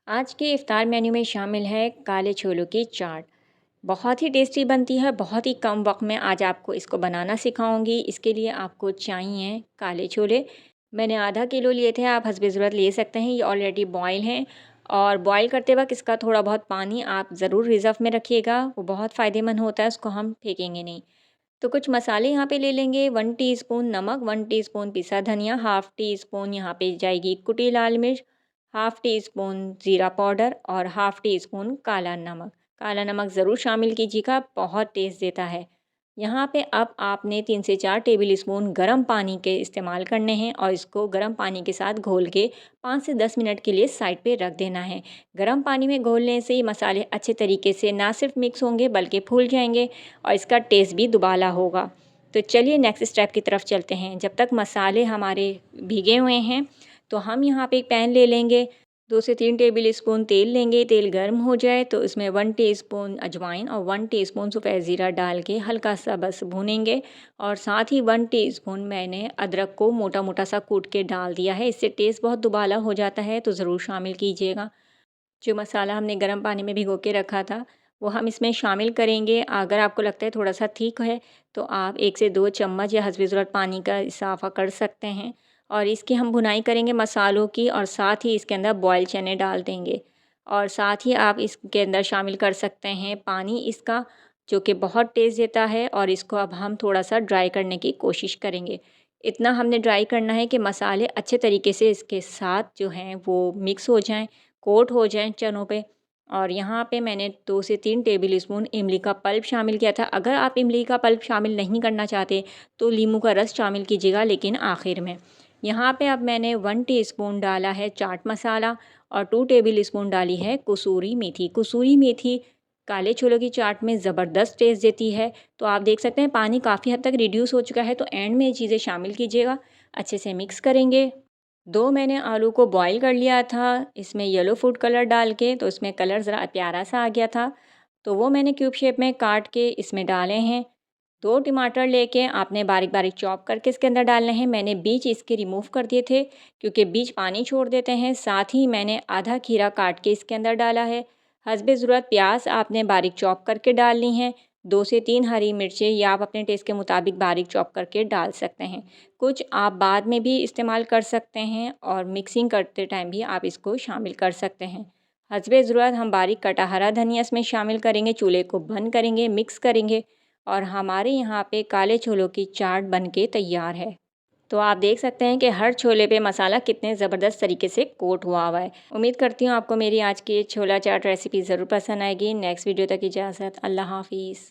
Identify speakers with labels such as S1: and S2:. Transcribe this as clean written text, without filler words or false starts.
S1: आज के इफ्तार मेन्यू में शामिल है काले छोलों की चाट। बहुत ही टेस्टी बनती है, बहुत ही कम वक्त में आज आपको इसको बनाना सिखाऊंगी। इसके लिए आपको चाहिए काले छोले। मैंने आधा किलो लिए थे, आप हस्बे ज़रूरत ले सकते हैं। ये ऑलरेडी बॉयल हैं और बॉयल करते वक्त इसका थोड़ा बहुत पानी आप ज़रूर रिज़र्व में रखिएगा, वो बहुत फ़ायदेमंद होता है, उसको हम फेंकेंगे नहीं। तो कुछ मसाले यहाँ पे ले लेंगे। 1 टीस्पून नमक, 1 टीस्पून पिसा धनिया, हाफ़ टी स्पून यहाँ पे जाएगी कुटी लाल मिर्च, हाफ़ टी स्पून ज़ीरा पाउडर और हाफ़ टी स्पून काला नमक। काला नमक ज़रूर शामिल कीजिएगा, बहुत टेस्ट देता है। यहाँ पे अब आपने 3 से 4 टेबल स्पून गर्म पानी के इस्तेमाल करने हैं और इसको गर्म पानी के साथ घोल के 5 से 10 मिनट के लिए साइड पे रख देना है। गर्म पानी में घोलने से ये मसाले अच्छे तरीके से ना सिर्फ मिक्स होंगे बल्कि फूल जाएंगे और इसका टेस्ट भी दुबाला होगा। तो चलिए नेक्स्ट स्टेप की तरफ चलते हैं। जब तक मसाले हमारे भीगे हुए हैं तो हम यहाँ पे एक पैन ले लेंगे। 2 से 3 टेबल स्पून तेल लेंगे। तेल गर्म हो जाए तो इसमें 1 टीस्पून अजवाइन और 1 टीस्पून सफ़ेद ज़ीरा डाल के हल्का सा बस भूनेंगे और साथ ही 1 टीस्पून मैंने अदरक को मोटा मोटा सा कूट के डाल दिया है। इससे टेस्ट बहुत दुबाला हो जाता है, तो ज़रूर शामिल कीजिएगा। जो मसाला हमने गर्म पानी में भिगो के रखा था वो हम इसमें शामिल करेंगे। अगर आपको लगता है थोड़ा सा ठीक है तो आप 1 से 2 चम्मच या हस्बे ज़रूरत पानी का इज़ाफ़ा कर सकते हैं और इसकी हम भुनाई करेंगे मसालों की, और साथ ही इसके अंदर बॉयल चने डाल देंगे और साथ ही आप इसके अंदर शामिल कर सकते हैं पानी इसका, जो कि बहुत टेस्ट देता है। और इसको अब हम थोड़ा सा ड्राई करने की कोशिश करेंगे। इतना हमने ड्राई करना है कि मसाले अच्छे तरीके से इसके साथ जो हैं वो मिक्स हो जाएं, कोट हो जाएं चनों पे। और यहाँ पे मैंने 2 से 3 टेबल स्पून इमली का पल्प शामिल किया था। अगर आप इमली का पल्प शामिल नहीं करना चाहते तो नींबू का रस शामिल कीजिएगा, लेकिन आखिर में। यहाँ पे अब मैंने 1 टीस्पून डाला है चाट मसाला और 2 टेबल स्पून डाली है कसूरी मेथी। कसूरी मेथी काले छोलों की चाट में ज़बरदस्त टेस्ट देती है। तो आप देख सकते हैं पानी काफ़ी हद तक रिड्यूस हो चुका है, तो एंड में ये चीज़ें शामिल कीजिएगा। अच्छे से मिक्स करेंगे। 2 मैंने आलू को बॉयल कर लिया था इसमें येलो फूड कलर डाल के, तो इसमें कलर ज़रा प्यारा सा आ गया था, तो वो मैंने क्यूब शेप में काट के इसमें डाले हैं। 2 टमाटर लेके आपने बारीक बारीक चॉप करके इसके अंदर डालने हैं। मैंने बीज इसके रिमूव कर दिए थे क्योंकि बीज पानी छोड़ देते हैं। साथ ही मैंने आधा खीरा काट के इसके अंदर डाला है। हस्बे ज़रूरत प्याज आपने बारीक चॉप करके डालनी है। 2 से 3 हरी मिर्चें या आप अपने टेस्ट के मुताबिक बारीक चॉप करके डाल सकते हैं। कुछ आप बाद में भी इस्तेमाल कर सकते हैं और मिक्सिंग करते टाइम भी आप इसको शामिल कर सकते हैं। हस्बे ज़रूरत हम बारीक कटा हरा धनिया इसमें शामिल करेंगे। चूल्हे को बंद करेंगे, मिक्स करेंगे और हमारे यहाँ पे काले छोलों की चाट बन के तैयार है। तो आप देख सकते हैं कि हर छोले पे मसाला कितने ज़बरदस्त तरीके से कोट हुआ है। उम्मीद करती हूँ आपको मेरी आज की ये छोला चाट रेसिपी ज़रूर पसंद आएगी। नेक्स्ट वीडियो तक इजाज़त। अल्लाह हाफ़िज़।